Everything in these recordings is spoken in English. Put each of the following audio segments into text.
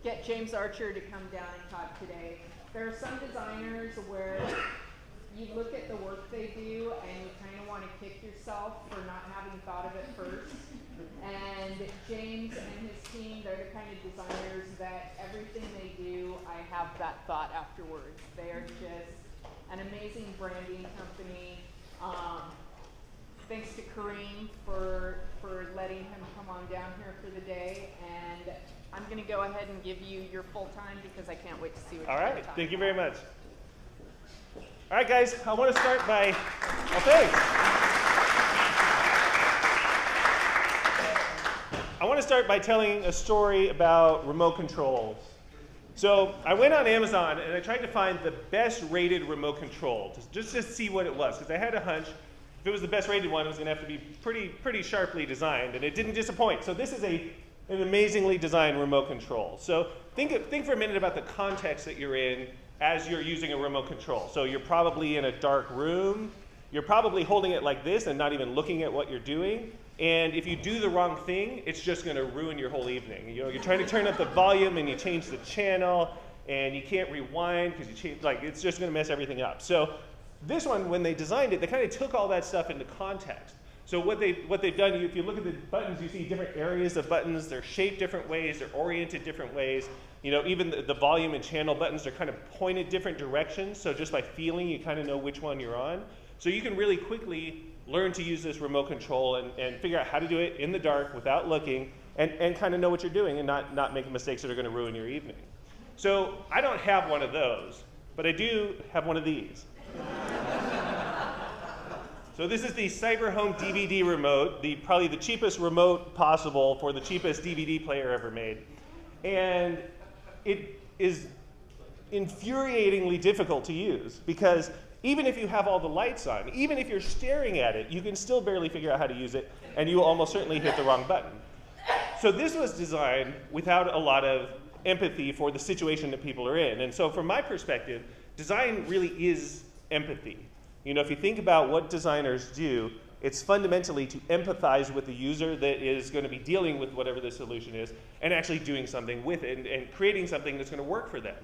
get James Archer to come down and talk today. There are some designers where you look at the work they do and you kind of want to kick yourself for not having thought of it first. And James and his team, they're the kind of designers that everything they do, I have that thought afterwards. They are just an amazing branding company. Thanks to Kareem for letting him come on down here for the day. And I'm going to go ahead and give you your full time because I can't wait to see what you're going to talk about. Thank you very much. All right, guys, I want to start by, well, thanks. I want to start by telling a story about remote controls. So I went on Amazon and I tried to find the best rated remote control, just to see what it was, because I had a hunch if it was the best rated one, it was going to have to be pretty sharply designed, and it didn't disappoint. So this is an amazingly designed remote control. So think for a minute about the context that you're in as you're using a remote control. So you're probably in a dark room. You're probably holding it like this and not even looking at what you're doing. And if you do the wrong thing, it's just going to ruin your whole evening. You know, you're trying to turn up the volume and you change the channel and you can't rewind because you change, like, it's just going to mess everything up. So this one, when they designed it, they kind of took all that stuff into context. So what they've done, if you look at the buttons, you see different areas of buttons. They're shaped different ways. They're oriented different ways. You know, even the volume and channel buttons are kind of pointed different directions. So just by feeling, you kind of know which one you're on. So you can really quickly learn to use this remote control and figure out how to do it in the dark without looking and kind of know what you're doing and not make mistakes that are going to ruin your evening. So I don't have one of those, but I do have one of these. So this is the CyberHome DVD remote, probably the cheapest remote possible for the cheapest DVD player ever made. And it is infuriatingly difficult to use because even if you have all the lights on, even if you're staring at it, you can still barely figure out how to use it, and you will almost certainly hit the wrong button. So this was designed without a lot of empathy for the situation that people are in. And so from my perspective, design really is empathy. You know, if you think about what designers do, it's fundamentally to empathize with the user that is going to be dealing with whatever the solution is and actually doing something with it and creating something that's going to work for them.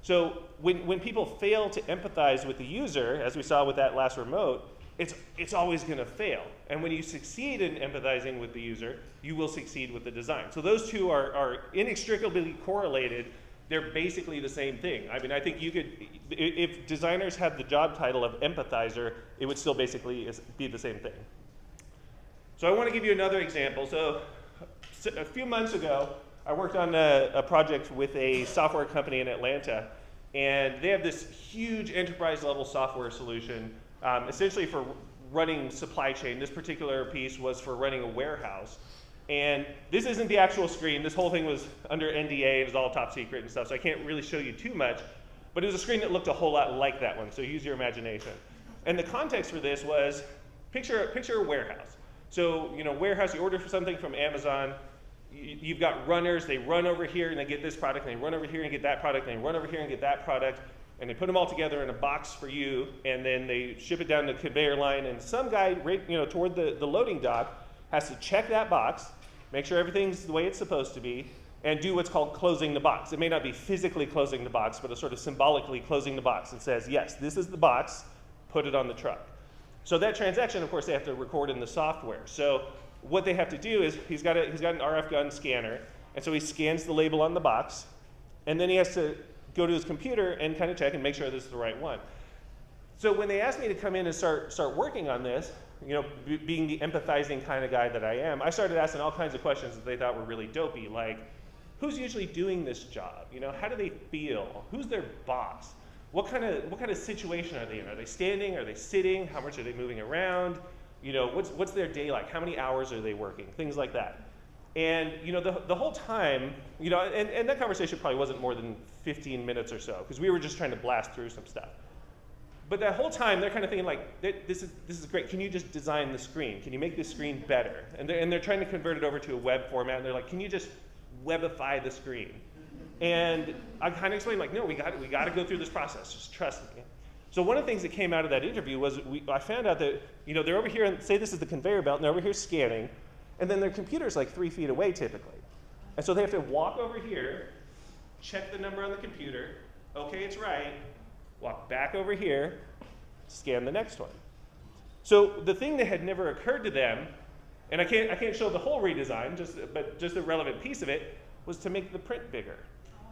So when people fail to empathize with the user, as we saw with that last remote, it's always going to fail. And when you succeed in empathizing with the user, you will succeed with the design. So those two are inextricably correlated. They're basically the same thing. I mean, I think you could, if designers had the job title of empathizer, it would still basically be the same thing. So I want to give you another example. So a few months ago, I worked on a project with a software company in Atlanta, and they have this huge enterprise-level software solution, essentially for running supply chain. This particular piece was for running a warehouse. And this isn't the actual screen. This whole thing was under NDA. It was all top secret and stuff, so I can't really show you too much. But it was a screen that looked a whole lot like that one, so use your imagination. And the context for this was, picture a warehouse. So, you know, warehouse, you order for something from Amazon. You've got runners. They run over here, and they get this product, and they run over here and get that product, and they run over here and get that product. And they put them all together in a box for you, and then they ship it down the conveyor line. And some guy, right, you know, toward the loading dock has to check that box, make sure everything's the way it's supposed to be, and do what's called closing the box. It may not be physically closing the box, but it's sort of symbolically closing the box. It says, yes, this is the box, put it on the truck. So that transaction, of course, they have to record in the software. So what they have to do is he's got an RF gun scanner, and so he scans the label on the box, and then he has to go to his computer and kind of check and make sure this is the right one. So when they asked me to come in and start working on this, you know, being the empathizing kind of guy that I am, I started asking all kinds of questions that they thought were really dopey, like, who's usually doing this job? You know, how do they feel? Who's their boss? What kind of situation are they in? Are they standing? Are they sitting? How much are they moving around? You know, what's their day like? How many hours are they working? Things like that. And you know, the whole time, you know, and that conversation probably wasn't more than 15 minutes or so, because we were just trying to blast through some stuff. But that whole time, they're kind of thinking like, this is great. Can you just design the screen? Can you make this screen better? And they're trying to convert it over to a web format. And they're like, can you just webify the screen? And I kind of explained like, no, we got to go through this process. Just trust me. So one of the things that came out of that interview was I found out that, you know, they're over here and say this is the conveyor belt, and they're over here scanning, and then their computer's like 3 feet away typically. And so they have to walk over here, check the number on the computer, okay, it's right, walk back over here, scan the next one. So the thing that had never occurred to them, and I can't show the whole redesign, but just a relevant piece of it, was to make the print bigger.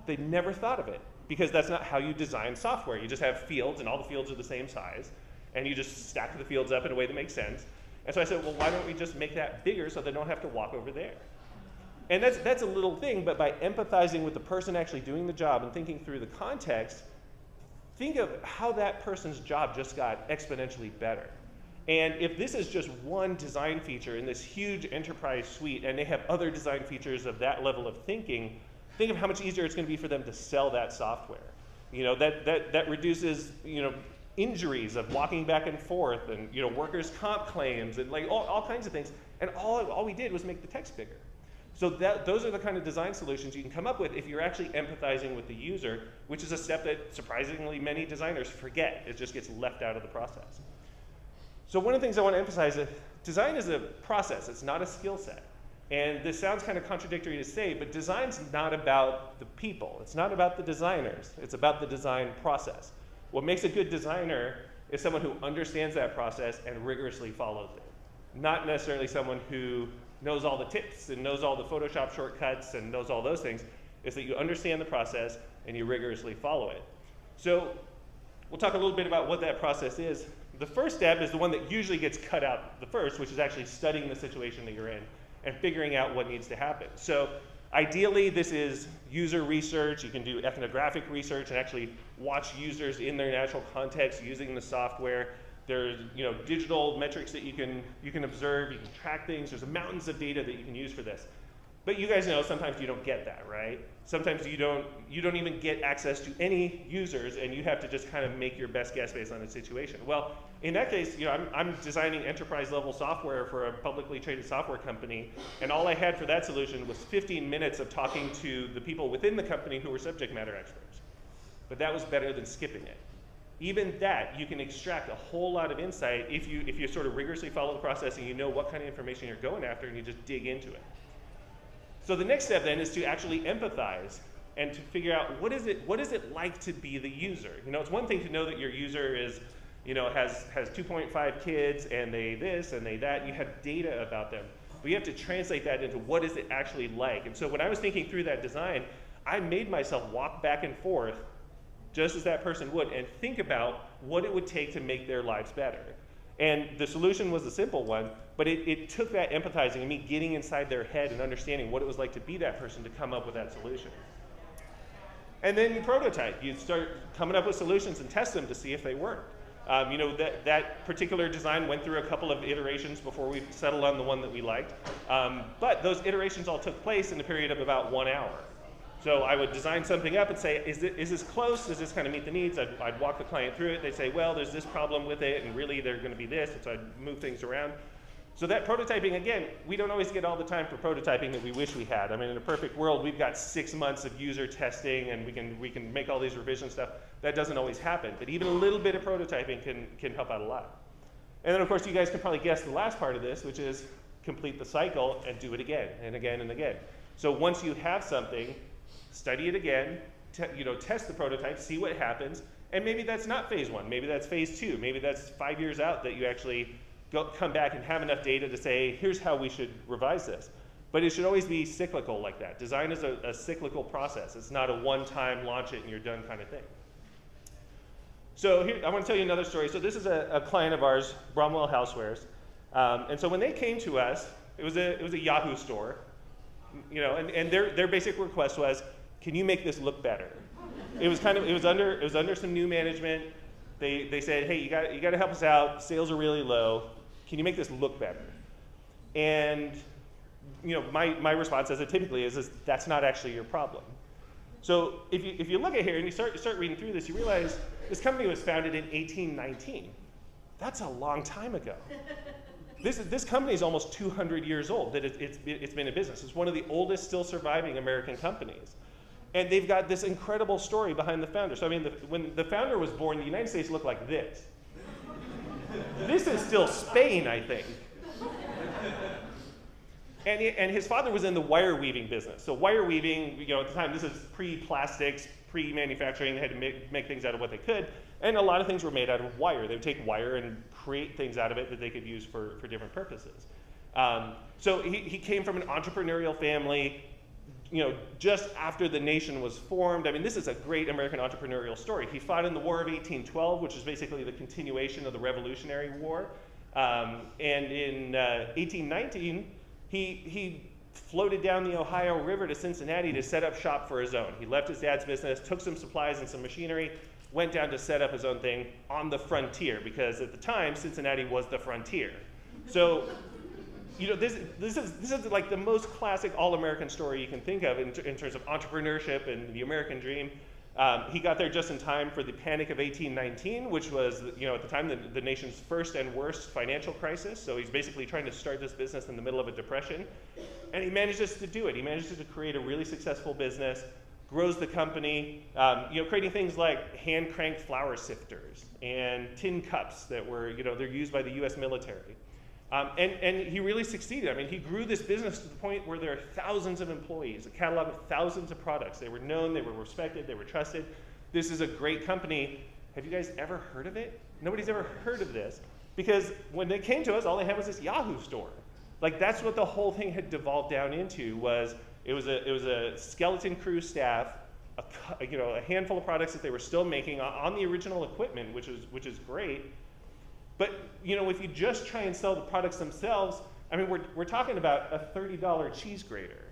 They never thought of it, because that's not how you design software. You just have fields, and all the fields are the same size, and you just stack the fields up in a way that makes sense. And so I said, well, why don't we just make that bigger so they don't have to walk over there? And that's a little thing, but by empathizing with the person actually doing the job and thinking through the context, think of how that person's job just got exponentially better. And if this is just one design feature in this huge enterprise suite, and they have other design features of that level of thinking, think of how much easier it's going to be for them to sell that software. You know, that reduces, you know, injuries of walking back and forth, and, you know, workers' comp claims, and like all kinds of things. And all we did was make the text bigger. So those are the kind of design solutions you can come up with if you're actually empathizing with the user, which is a step that surprisingly many designers forget. It just gets left out of the process. So one of the things I want to emphasize is design is a process. It's not a skill set. And this sounds kind of contradictory to say, but design's not about the people. It's not about the designers. It's about the design process. What makes a good designer is someone who understands that process and rigorously follows it. Not necessarily someone who knows all the tips and knows all the Photoshop shortcuts and knows all those things. It's that you understand the process and you rigorously follow it. So we'll talk a little bit about what that process is. The first step is the one that usually gets cut out the first, which is actually studying the situation that you're in and figuring out what needs to happen. So ideally, this is user research. You can do ethnographic research and actually watch users in their natural context using the software. There's, you know, digital metrics that you can observe. You can track things. There's mountains of data that you can use for this. But you guys know sometimes you don't get that, right? Sometimes you don't even get access to any users, and you have to just kind of make your best guess based on the situation. Well, in that case, you know, I'm designing enterprise-level software for a publicly traded software company, and all I had for that solution was 15 minutes of talking to the people within the company who were subject matter experts. But that was better than skipping it. Even that, you can extract a whole lot of insight if you sort of rigorously follow the process and you know what kind of information you're going after and you just dig into it. So the next step then is to actually empathize and to figure out what is it like to be the user. You know, it's one thing to know that your user is, you know, has 2.5 kids and they this and they that. You have data about them, but you have to translate that into what is it actually like. And so when I was thinking through that design, I made myself walk back and forth just as that person would and think about what it would take to make their lives better. And the solution was a simple one, but it took that empathizing and me getting inside their head and understanding what it was like to be that person to come up with that solution. And then you prototype. You start coming up with solutions and test them to see if they work. You know, that particular design went through a couple of iterations before we settled on the one that we liked. But those iterations all took place in a period of about 1 hour. So I would design something up and say, is this close? Does this kind of meet the needs? I'd walk the client through it. They'd say, well, there's this problem with it, and really they're going to be this. And so I'd move things around. So that prototyping, again, we don't always get all the time for prototyping that we wish we had. I mean, in a perfect world, we've got 6 months of user testing, and we can make all these revision stuff. That doesn't always happen. But even a little bit of prototyping can help out a lot. And then, of course, you guys can probably guess the last part of this, which is complete the cycle and do it again and again and again. So once you have something, study it again, test the prototype, see what happens, and maybe that's not phase 1, maybe that's phase 2, maybe that's 5 years out that you actually come back and have enough data to say, here's how we should revise this. But it should always be cyclical like that. Design is a cyclical process. It's not a one-time launch it and you're done kind of thing. So here, I want to tell you another story. So this is a client of ours, Bromwell Housewares. And so when they came to us, it was a Yahoo store. You know, and their basic request was, can you make this look better? It was under some new management. They said, hey, you got to help us out. Sales are really low. Can you make this look better? And you know, my response, as it typically is that's not actually your problem. So if you look at here and you start reading through this, you realize this company was founded in 1819. That's a long time ago. This company is almost 200 years old that it's been in business. It's one of the oldest still surviving American companies. And they've got this incredible story behind the founder. So I mean, when the founder was born, the United States looked like this. This is still Spain, I think. And his father was in the wire weaving business. So wire weaving, at the time, this is pre-plastics, pre-manufacturing. They had to make things out of what they could. And a lot of things were made out of wire. They would take wire and create things out of it that they could use for different purposes. So he came from an entrepreneurial family, just after the nation was formed. I mean, this is a great American entrepreneurial story. He fought in the War of 1812, which is basically the continuation of the Revolutionary War. And in 1819, he floated down the Ohio River to Cincinnati to set up shop for his own. He left his dad's business, took some supplies and some machinery, went down to set up his own thing on the frontier, because at the time, Cincinnati was the frontier. So, this is like the most classic all-American story you can think of in terms of entrepreneurship and the American dream. He got there just in time for the Panic of 1819, which was, at the time, the nation's first and worst financial crisis. So he's basically trying to start this business in the middle of a depression. And he manages to do it. He manages to create a really successful business, grows the company, creating things like hand-cranked flour sifters and tin cups that were, they're used by the US military. And he really succeeded. I mean, he grew this business to the point where there are thousands of employees, a catalog of thousands of products. They were known, they were respected, they were trusted. This is a great company. Have you guys ever heard of it? Nobody's ever heard of this, because when they came to us, all they had was this Yahoo store. Like, that's what the whole thing had devolved down into. It was a skeleton crew staff, a handful of products that they were still making on the original equipment, which is great. But if you just try and sell the products themselves, I mean, we're talking about a $30 cheese grater.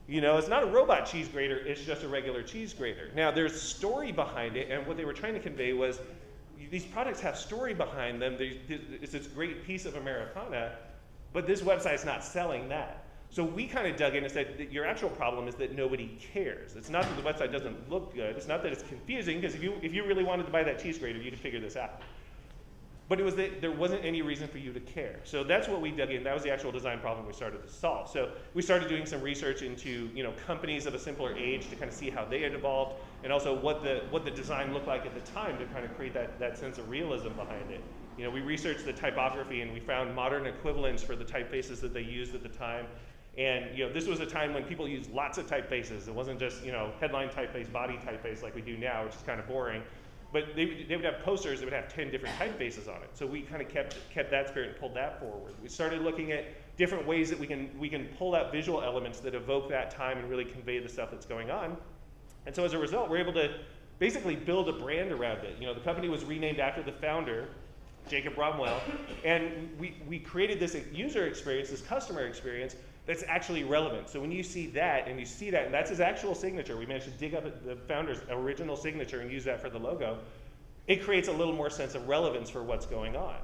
It's not a robot cheese grater, it's just a regular cheese grater. Now, there's story behind it, and what they were trying to convey was these products have story behind them. It's this great piece of Americana, but this website's not selling that. So we kind of dug in and said that your actual problem is that nobody cares. It's not that the website doesn't look good. It's not that it's confusing, because if you really wanted to buy that cheese grater, you could figure this out. But it was that there wasn't any reason for you to care. So that's what we dug in. That was the actual design problem we started to solve. So we started doing some research into companies of a simpler age to kind of see how they had evolved, and also what the design looked like at the time to kind of create that sense of realism behind it. We researched the typography, and we found modern equivalents for the typefaces that they used at the time. And this was a time when people used lots of typefaces. It wasn't just headline typeface, body typeface like we do now, which is kind of boring. But they would have posters that would have 10 different typefaces on it. So we kind of kept that spirit and pulled that forward. We started looking at different ways that we can pull out visual elements that evoke that time and really convey the stuff that's going on. And so as a result, we're able to basically build a brand around it. The company was renamed after the founder, Jacob Bromwell, and we created this user experience, this customer experience, that's actually relevant. So when you see that, and that's his actual signature, we managed to dig up the founder's original signature and use that for the logo, it creates a little more sense of relevance for what's going on.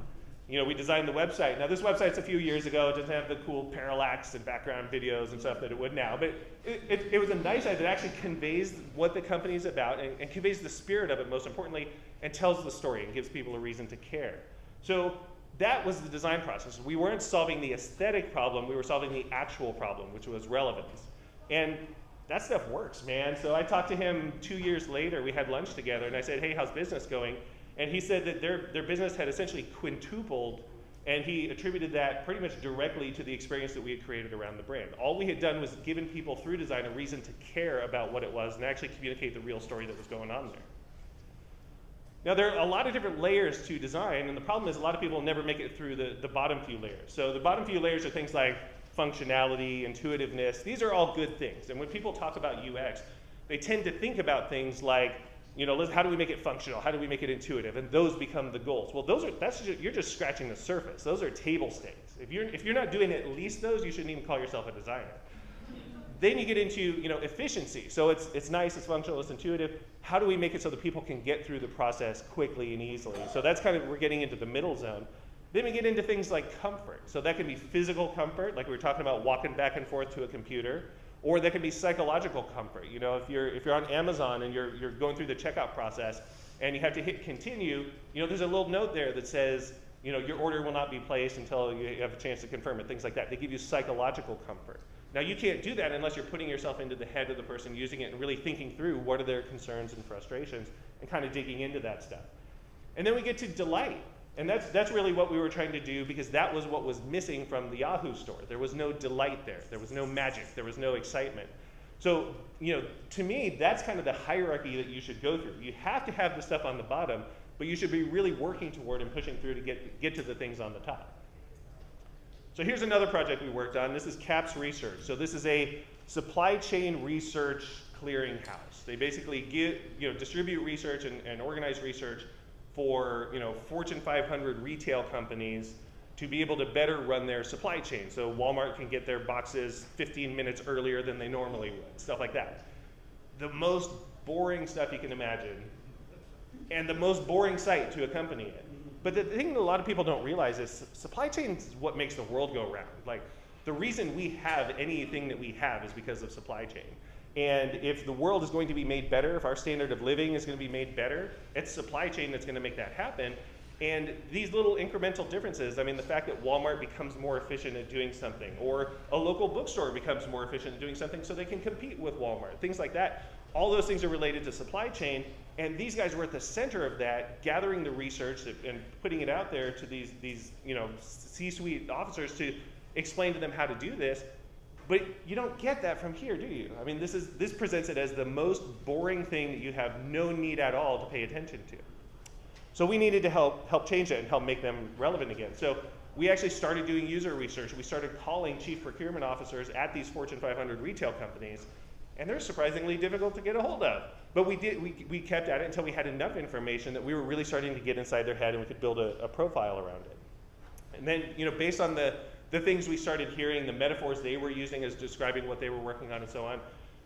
We designed the website. Now, this website's a few years ago. It doesn't have the cool parallax and background videos and stuff that it would now, but it was a nice site that actually conveys what the company's about and conveys the spirit of it, most importantly, and tells the story and gives people a reason to care. So that was the design process. We weren't solving the aesthetic problem, we were solving the actual problem, which was relevance. And that stuff works, man. So I talked to him 2 years later, we had lunch together, and I said, hey, how's business going? And he said that their business had essentially quintupled, and he attributed that pretty much directly to the experience that we had created around the brand. All we had done was given people through design a reason to care about what it was and actually communicate the real story that was going on there. Now, there are a lot of different layers to design, and the problem is a lot of people never make it through the bottom few layers. So the bottom few layers are things like functionality, intuitiveness. These are all good things. And when people talk about UX, they tend to think about things like, how do we make it functional? How do we make it intuitive? And those become the goals. Well, you're just scratching the surface. Those are table stakes. If you're not doing at least those, you shouldn't even call yourself a designer. Then you get into efficiency. So it's nice, it's functional, it's intuitive. How do we make it so that people can get through the process quickly and easily? So that's we're getting into the middle zone. Then we get into things like comfort. So that can be physical comfort, like we were talking about walking back and forth to a computer, or that can be psychological comfort. If you're on Amazon and you're going through the checkout process and you have to hit continue, there's a little note there that says, your order will not be placed until you have a chance to confirm it, things like that. They give you psychological comfort. Now, you can't do that unless you're putting yourself into the head of the person using it and really thinking through what are their concerns and frustrations and kind of digging into that stuff. And then we get to delight. And that's really what we were trying to do, because that was what was missing from the Yahoo store. There was no delight there. There was no magic. There was no excitement. So, to me, that's kind of the hierarchy that you should go through. You have to have the stuff on the bottom, but you should be really working toward and pushing through to get to the things on the top. So here's another project we worked on. This is CAPS Research. So this is a supply chain research clearinghouse. They basically distribute research and organize research for Fortune 500 retail companies to be able to better run their supply chain. So Walmart can get their boxes 15 minutes earlier than they normally would, stuff like that. The most boring stuff you can imagine, and the most boring site to accompany it. But the thing that a lot of people don't realize is supply chain is what makes the world go round. Like, the reason we have anything that we have is because of supply chain. And if the world is going to be made better, if our standard of living is going to be made better, it's supply chain that's going to make that happen. And these little incremental differences, I mean, the fact that Walmart becomes more efficient at doing something, or a local bookstore becomes more efficient at doing something so they can compete with Walmart, things like that, all those things are related to supply chain. And these guys were at the center of that, gathering the research and putting it out there to these C-suite officers to explain to them how to do this. But you don't get that from here, do you? I mean, this presents it as the most boring thing that you have no need at all to pay attention to. So we needed to help change that and help make them relevant again. So we actually started doing user research. We started calling chief procurement officers at these Fortune 500 retail companies, and they're surprisingly difficult to get a hold of. But we kept at it until we had enough information that we were really starting to get inside their head and we could build a profile around it. And then, based on the things we started hearing, the metaphors they were using as describing what they were working on and so on,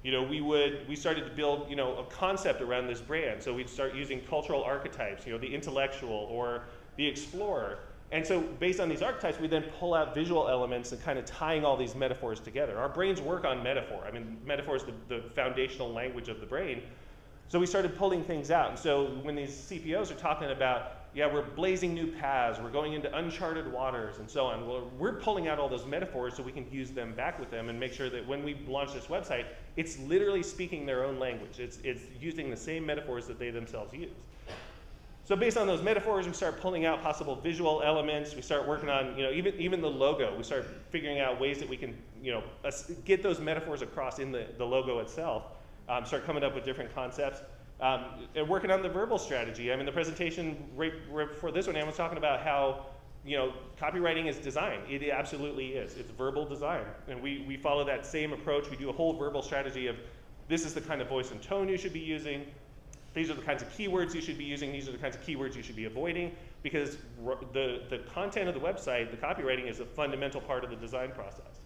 we started to build, a concept around this brand. So we'd start using cultural archetypes, the intellectual or the explorer. And so based on these archetypes, we then pull out visual elements and kind of tying all these metaphors together. Our brains work on metaphor. I mean, metaphor is the foundational language of the brain. So we started pulling things out. And so when these CPOs are talking about, yeah, we're blazing new paths, we're going into uncharted waters and so on, well, we're pulling out all those metaphors so we can use them back with them and make sure that when we launch this website, it's literally speaking their own language. It's using the same metaphors that they themselves use. So based on those metaphors, we start pulling out possible visual elements. We start working on, even the logo. We start figuring out ways that we can, get those metaphors across in the logo itself. Start coming up with different concepts. And working on the verbal strategy. I mean, the presentation right before this one, Anne was talking about how, copywriting is design. It absolutely is. It's verbal design. And we follow that same approach. We do a whole verbal strategy of, this is the kind of voice and tone you should be using. These are the kinds of keywords you should be using. These are the kinds of keywords you should be avoiding, because the content of the website, the copywriting, is a fundamental part of the design process.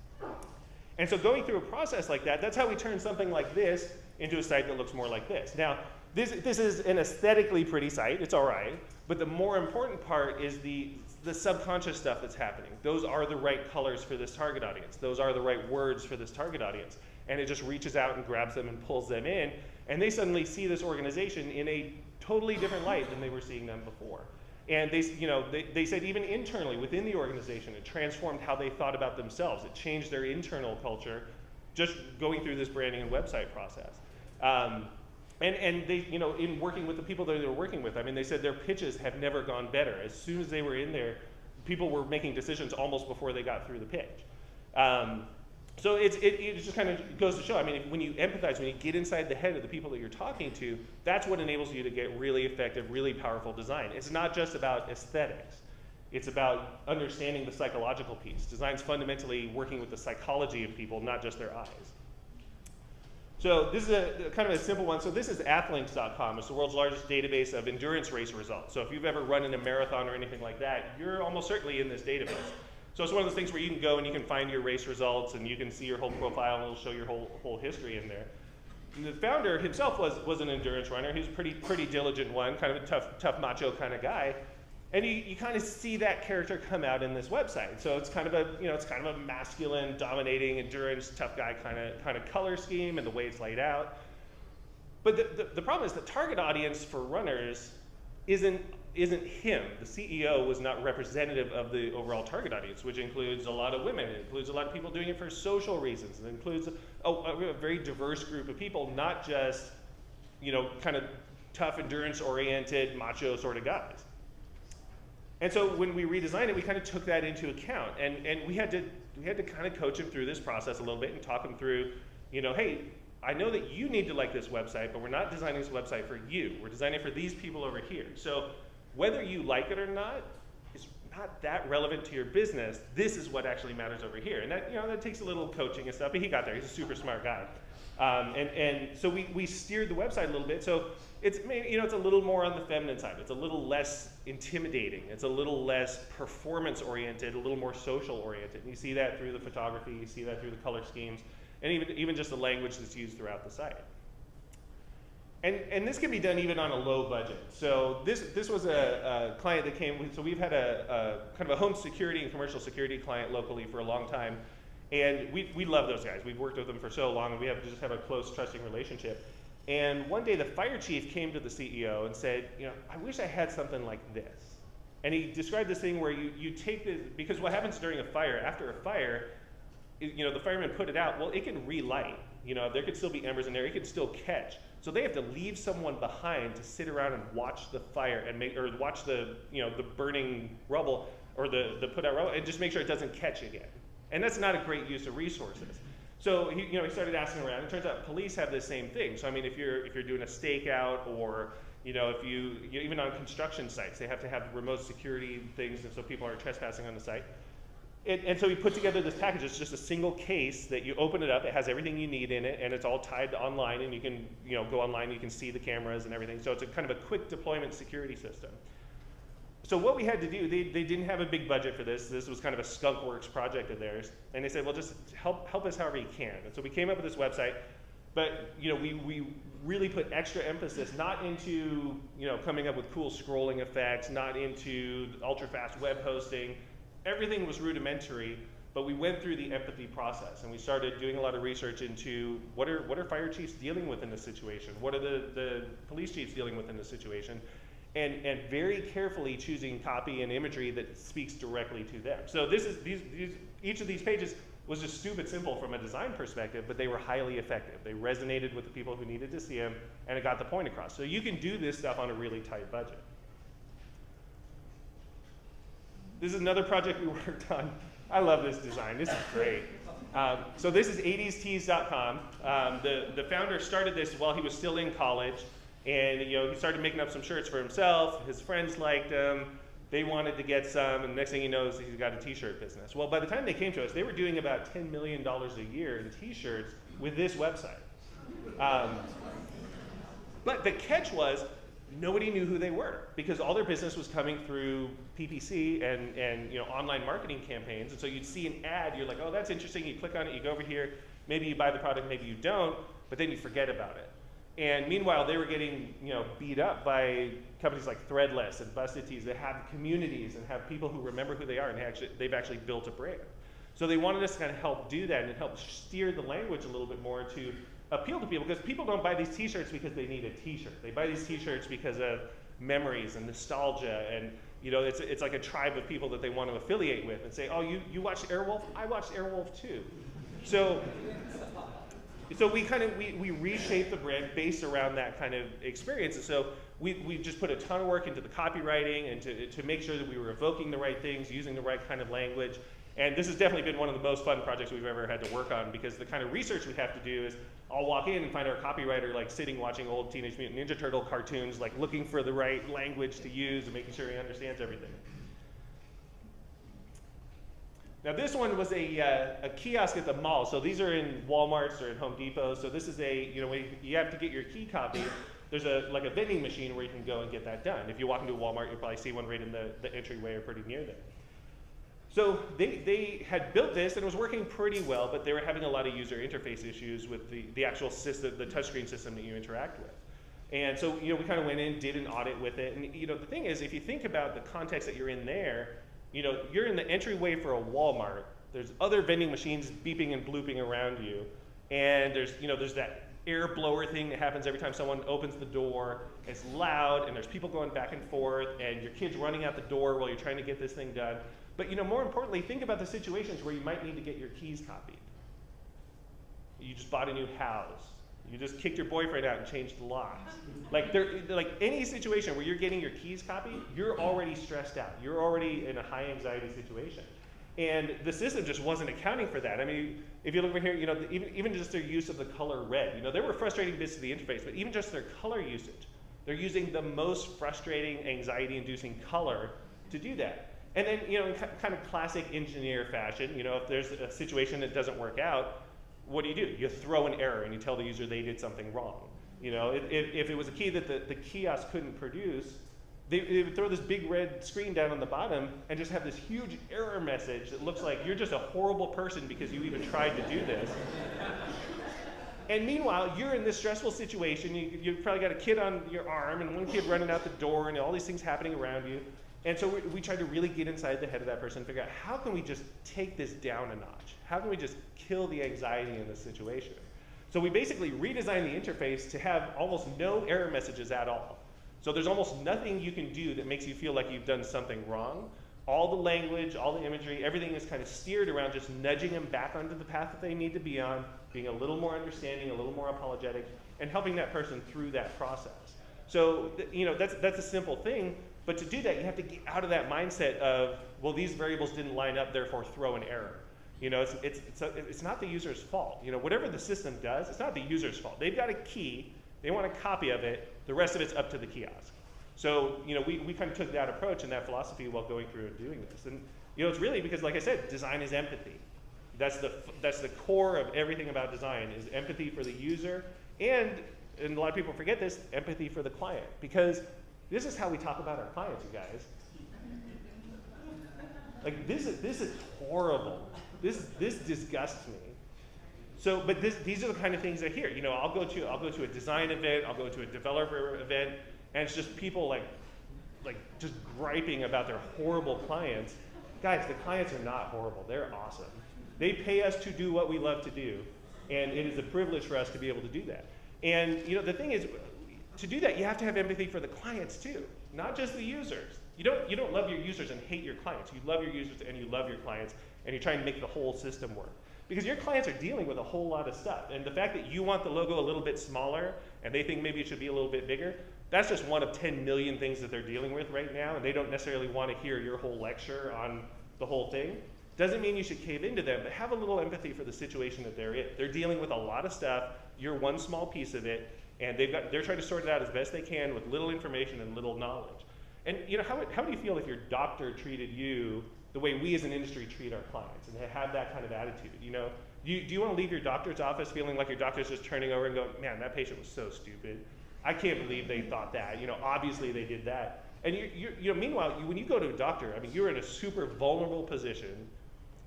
And so going through a process like that, that's how we turn something like this into a site that looks more like this. Now, this is an aesthetically pretty site. It's all right. But the more important part is the subconscious stuff that's happening. Those are the right colors for this target audience. Those are the right words for this target audience. And it just reaches out and grabs them and pulls them in. And they suddenly see this organization in a totally different light than they were seeing them before. And they said even internally within the organization, it transformed how they thought about themselves. It changed their internal culture just going through this branding and website process. And they, in working with the people that they were working with, I mean, they said their pitches have never gone better. As soon as they were in there, people were making decisions almost before they got through the pitch. So it just kind of goes to show, I mean, when you empathize, when you get inside the head of the people that you're talking to, that's what enables you to get really effective, really powerful design. It's not just about aesthetics. It's about understanding the psychological piece. Design's fundamentally working with the psychology of people, not just their eyes. So this is a kind of a simple one. So this is athlinks.com. It's the world's largest database of endurance race results. So if you've ever run in a marathon or anything like that, you're almost certainly in this database. So it's one of those things where you can go and you can find your race results and you can see your whole profile and it'll show your whole history in there. And the founder himself was an endurance runner. He was a pretty diligent one, kind of a tough macho kind of guy. And you kind of see that character come out in this website. So it's kind of a masculine, dominating, endurance, tough guy kind of color scheme and the way it's laid out. But the problem is the target audience for runners isn't him. The CEO was not representative of the overall target audience, which includes a lot of women. It includes a lot of people doing it for social reasons. It includes a very diverse group of people, not just, kind of tough, endurance-oriented, macho sort of guys. And so when we redesigned it, we kind of took that into account, and we had to kind of coach him through this process a little bit and talk him through, you know, hey, I know that you need to like this website, but we're not designing this website for you. We're designing it for these people over here. So whether you like it or not is not that relevant to your business. This is what actually matters over here, and that, you know, that takes a little coaching and stuff. But he got there. He's a super smart guy, and so we steered the website a little bit. So it's maybe, you know, it's a little more on the feminine side. It's a little less intimidating. It's a little less performance oriented, a little more social oriented. And you see that through the photography. You see that through the color schemes, and even just the language that's used throughout the site. And this can be done even on a low budget. So this was a client that came. So we've had a kind of a home security and commercial security client locally for a long time, and we love those guys. We've worked with them for so long, and we just have a close, trusting relationship. And one day the fire chief came to the CEO and said, you know, I wish I had something like this. And he described this thing where you take this, because what happens during a fire, after a fire, you know, the firemen put it out, well, it can relight. You know, there could still be embers in there, it could still catch. So they have to leave someone behind to sit around and watch the fire and watch the, you know, the burning rubble or the put out rubble and just make sure it doesn't catch again. And that's not a great use of resources. So he started asking around. It turns out police have the same thing. So I mean, if you're doing a stakeout, or you know, if you even on construction sites, they have to have remote security things, and so people aren't trespassing on the site. And so we put together this package. It's just a single case that you open it up. It has everything you need in it, and it's all tied online. And you can go online. You can see the cameras and everything. So it's a kind of a quick deployment security system. So what we had to do, they didn't have a big budget for this. This was kind of a skunkworks project of theirs. And they said, well, just help us however you can. And so we came up with this website. But you know, we really put extra emphasis not into coming up with cool scrolling effects, not into ultra-fast web hosting. Everything was rudimentary, but we went through the empathy process, and we started doing a lot of research into what are fire chiefs dealing with in this situation? What are the police chiefs dealing with in this situation? And very carefully choosing copy and imagery that speaks directly to them. So each of these pages was just stupid simple from a design perspective, but they were highly effective. They resonated with the people who needed to see them, and it got the point across. So you can do this stuff on a really tight budget. This is another project we worked on. I love this design. This is great. So this is 80stees.com. The founder started this while he was still in college. And he started making up some shirts for himself. His friends liked them. They wanted to get some, and the next thing he knows, he's got a t-shirt business. Well, by the time they came to us, they were doing about $10 million a year in t-shirts with this website. But the catch was, nobody knew who they were, because all their business was coming through PPC and online marketing campaigns. And so you'd see an ad, you're like, oh, that's interesting. You click on it, you go over here, maybe you buy the product, maybe you don't, but then you forget about it. And meanwhile, they were getting beat up by companies like Threadless and Busted Tees that have communities and have people who remember who they are, and they've actually built a brand. So they wanted us to kind of help do that and help steer the language a little bit more to appeal to people, because people don't buy these t-shirts because they need a t-shirt. They buy these t-shirts because of memories and nostalgia, and it's like a tribe of people that they want to affiliate with and say, oh, you watched Airwolf? I watched Airwolf too. So we reshaped the brand based around that kind of experience. And so we just put a ton of work into the copywriting and to make sure that we were evoking the right things, using the right kind of language. And this has definitely been one of the most fun projects we've ever had to work on, because the kind of research we have to do is I'll walk in and find our copywriter like sitting watching old Teenage Mutant Ninja Turtle cartoons, like looking for the right language to use and making sure he understands everything. Now this one was a kiosk at the mall. So these are in Walmarts or in Home Depot. So this is you have to get your key copy. There's like a vending machine where you can go and get that done. If you walk into a Walmart, you'll probably see one right in the entryway or pretty near there. So they had built this, and it was working pretty well, but they were having a lot of user interface issues with the actual system, the touchscreen system that you interact with. And so we kind of went in, did an audit with it. And the thing is, if you think about the context that you're in there, you're in the entryway for a Walmart. There's other vending machines beeping and blooping around you, and there's that air blower thing that happens every time someone opens the door. It's loud, and there's people going back and forth, and your kid's running out the door while you're trying to get this thing done. But more importantly, think about the situations where you might need to get your keys copied. You just bought a new house. You just kicked your boyfriend out and changed the locks. Like any situation where you're getting your keys copied, you're already stressed out. You're already in a high anxiety situation. And the system just wasn't accounting for that. I mean, if you look over here, you know, even just their use of the color red, you know, there were frustrating bits to the interface, but even just their color usage, they're using the most frustrating, anxiety-inducing color to do that. And then, you know, in kind of classic engineer fashion, you know, if there's a situation that doesn't work out, what do? You throw an error and you tell the user they did something wrong. You know, if it was a key that the kiosk couldn't produce, they would throw this big red screen down on the bottom and just have this huge error message that looks like you're just a horrible person because you even tried to do this. And meanwhile, you're in this stressful situation. You've probably got a kid on your arm and one kid running out the door and all these things happening around you. And so we tried to really get inside the head of that person and figure out how can we just take this down a notch? How can we just kill the anxiety in this situation? So we basically redesigned the interface to have almost no error messages at all. So there's almost nothing you can do that makes you feel like you've done something wrong. All the language, all the imagery, everything is kind of steered around just nudging them back onto the path that they need to be on, being a little more understanding, a little more apologetic, and helping that person through that process. So, you know, that's a simple thing, but to do that, you have to get out of that mindset of, well, these variables didn't line up, therefore throw an error. You know, it's not the user's fault. You know, whatever the system does, it's not the user's fault. They've got a key, they want a copy of it, the rest of it's up to the kiosk. So, you know, we kind of took that approach and that philosophy while going through and doing this. And, you know, it's really because, like I said, design is empathy. That's the core of everything about design is empathy for the user and a lot of people forget this, empathy for the client. Because this is how we talk about our clients, you guys. Like, this is horrible. This disgusts me. So, but these are the kind of things I hear. You know, I'll go to a design event, I'll go to a developer event, and it's just people like just griping about their horrible clients. Guys, the clients are not horrible. They're awesome. They pay us to do what we love to do, and it is a privilege for us to be able to do that. And you know, the thing is, to do that, you have to have empathy for the clients too, not just the users. You don't love your users and hate your clients. You love your users and you love your clients, and you're trying to make the whole system work. Because your clients are dealing with a whole lot of stuff. And the fact that you want the logo a little bit smaller and they think maybe it should be a little bit bigger, that's just one of 10 million things that they're dealing with right now, and they don't necessarily want to hear your whole lecture on the whole thing. Doesn't mean you should cave into them, but have a little empathy for the situation that they're in. They're dealing with a lot of stuff, you're one small piece of it, and they're trying to sort it out as best they can with little information and little knowledge. And you know, how do you feel if your doctor treated you the way we as an industry treat our clients, and they have that kind of attitude? You know, do you want to leave your doctor's office feeling like your doctor's just turning over and going, man, that patient was so stupid. I can't believe they thought that. You know, obviously they did that. And you know, meanwhile, when you go to a doctor, I mean, you're in a super vulnerable position.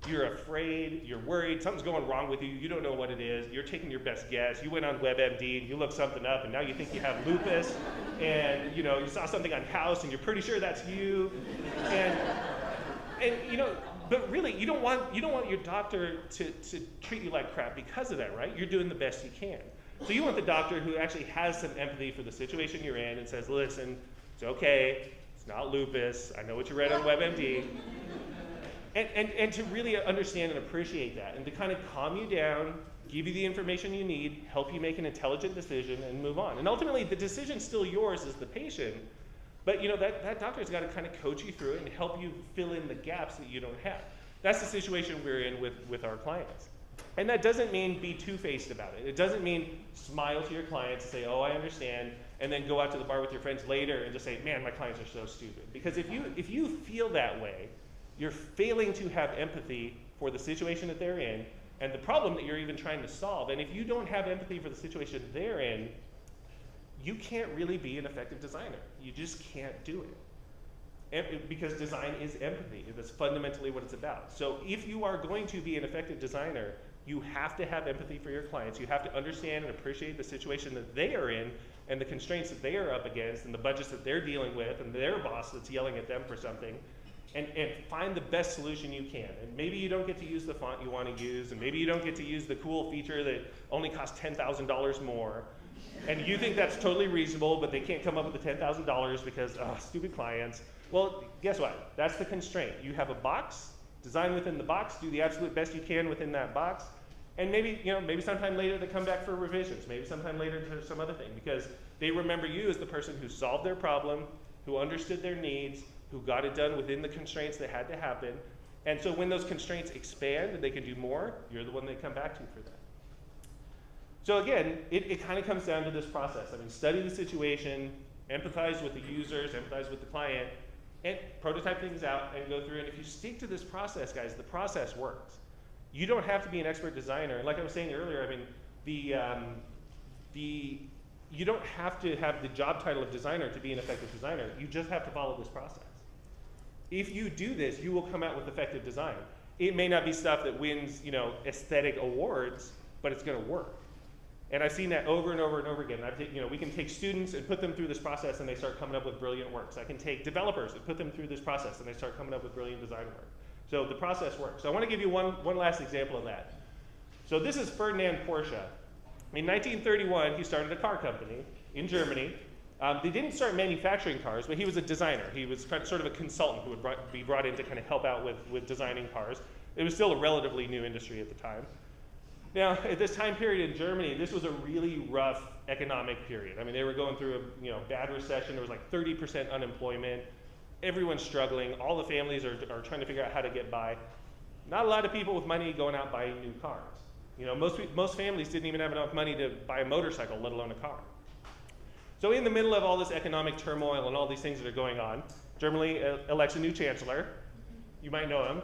You're afraid, you're worried, something's going wrong with you, you don't know what it is, you're taking your best guess, you went on WebMD and you looked something up and now you think you have lupus, and you know, you saw something on House and you're pretty sure that's you, and you know, but really, you don't want your doctor to treat you like crap because of that, right? You're doing the best you can. So you want the doctor who actually has some empathy for the situation you're in and says, listen, it's okay, it's not lupus, I know what you read on WebMD. And to really understand and appreciate that, and to kind of calm you down, give you the information you need, help you make an intelligent decision, and move on. And ultimately, the decision's still yours as the patient, but you know, that doctor's got to kind of coach you through it and help you fill in the gaps that you don't have. That's the situation we're in with our clients. And that doesn't mean be two-faced about it. It doesn't mean smile to your clients and say, oh, I understand, and then go out to the bar with your friends later and just say, man, my clients are so stupid. Because if you feel that way, you're failing to have empathy for the situation that they're in and the problem that you're even trying to solve. And if you don't have empathy for the situation they're in, you can't really be an effective designer. You just can't do it. Because design is empathy. That's fundamentally what it's about. So if you are going to be an effective designer, you have to have empathy for your clients. You have to understand and appreciate the situation that they are in and the constraints that they are up against and the budgets that they're dealing with and their boss that's yelling at them for something. And find the best solution you can. And maybe you don't get to use the font you want to use, and maybe you don't get to use the cool feature that only costs $10,000 more. And you think that's totally reasonable, but they can't come up with the $10,000 because, stupid clients. Well, guess what? That's the constraint. You have a box, design within the box, do the absolute best you can within that box, And maybe sometime later they come back for revisions, maybe sometime later to some other thing, because they remember you as the person who solved their problem, who understood their needs, who got it done within the constraints that had to happen. And so when those constraints expand and they can do more, you're the one they come back to for that. So again, it kind of comes down to this process. I mean, study the situation, empathize with the users, empathize with the client, and prototype things out and go through. And if you stick to this process, guys, the process works. You don't have to be an expert designer. And like I was saying earlier, I mean, you don't have to have the job title of designer to be an effective designer. You just have to follow this process. If you do this, you will come out with effective design. It may not be stuff that wins, aesthetic awards, but it's going to work. And I've seen that over and over and over again. We can take students and put them through this process and they start coming up with brilliant works. I can take developers and put them through this process and they start coming up with brilliant design work. So the process works. So I want to give you one last example of that. So this is Ferdinand Porsche. In 1931, he started a car company in Germany. They didn't start manufacturing cars, but he was a designer. He was sort of a consultant who would be brought in to kind of help out with designing cars. It was still a relatively new industry at the time. Now, at this time period in Germany, this was a really rough economic period. I mean, they were going through a bad recession. There was like 30% unemployment. Everyone's struggling. All the families are trying to figure out how to get by. Not a lot of people with money going out buying new cars. Most families didn't even have enough money to buy a motorcycle, let alone a car. So in the middle of all this economic turmoil and all these things that are going on, Germany elects a new chancellor. You might know him.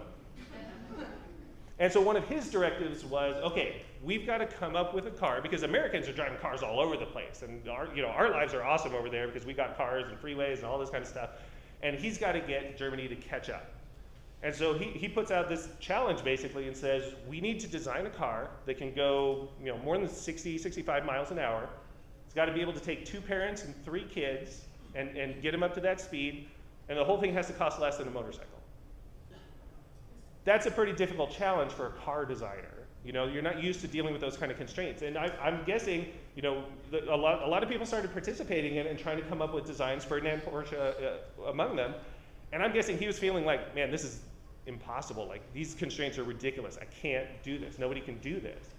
And so one of his directives was, okay, we've got to come up with a car, because Americans are driving cars all over the place, and our lives are awesome over there because we got cars and freeways and all this kind of stuff. And he's got to get Germany to catch up. And so he puts out this challenge basically and says, we need to design a car that can go more than 60, 65 miles an hour. It's got to be able to take 2 parents and 3 kids and get them up to that speed, and the whole thing has to cost less than a motorcycle. That's a pretty difficult challenge for a car designer. You're not used to dealing with those kind of constraints. And I'm guessing, a lot of people started participating in it and trying to come up with designs, Ferdinand Porsche among them. And I'm guessing he was feeling like, man, this is impossible. Like, these constraints are ridiculous. I can't do this. Nobody can do this.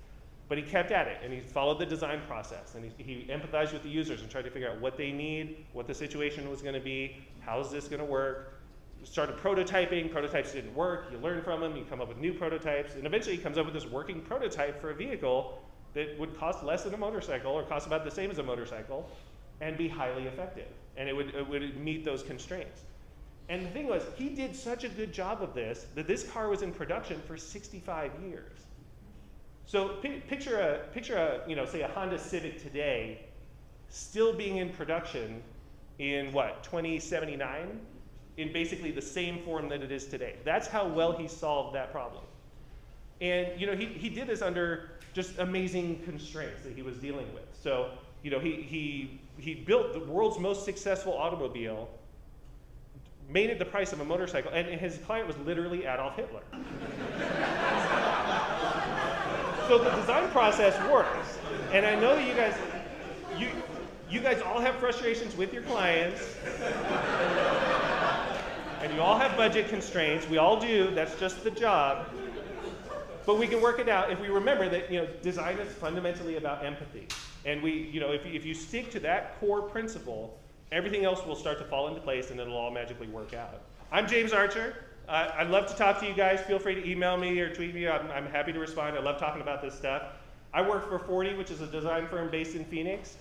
But he kept at it, and he followed the design process, and he empathized with the users and tried to figure out what they need, what the situation was going to be, how is this going to work. Started prototyping. Prototypes didn't work. You learn from them. You come up with new prototypes. And eventually he comes up with this working prototype for a vehicle that would cost less than a motorcycle, or cost about the same as a motorcycle, and be highly effective. And it would meet those constraints. And the thing was, he did such a good job of this that this car was in production for 65 years. So picture a say a Honda Civic today still being in production in 2079? In basically the same form that it is today. That's how well he solved that problem. And he did this under just amazing constraints that he was dealing with. So he built the world's most successful automobile, made it the price of a motorcycle, and his client was literally Adolf Hitler. So the design process works. And I know that you guys all have frustrations with your clients. And you all have budget constraints. We all do. That's just the job. But we can work it out if we remember that design is fundamentally about empathy. And if you stick to that core principle, everything else will start to fall into place, and it'll all magically work out. I'm James Archer. I'd love to talk to you guys. Feel free to email me or tweet me. I'm happy to respond. I love talking about this stuff. I work for 40, which is a design firm based in Phoenix.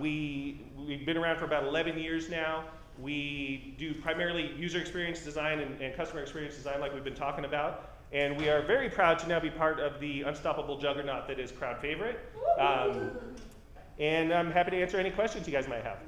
We've been around for about 11 years now. We do primarily user experience design and customer experience design, like we've been talking about. And we are very proud to now be part of the unstoppable juggernaut that is Crowd Favorite. And I'm happy to answer any questions you guys might have.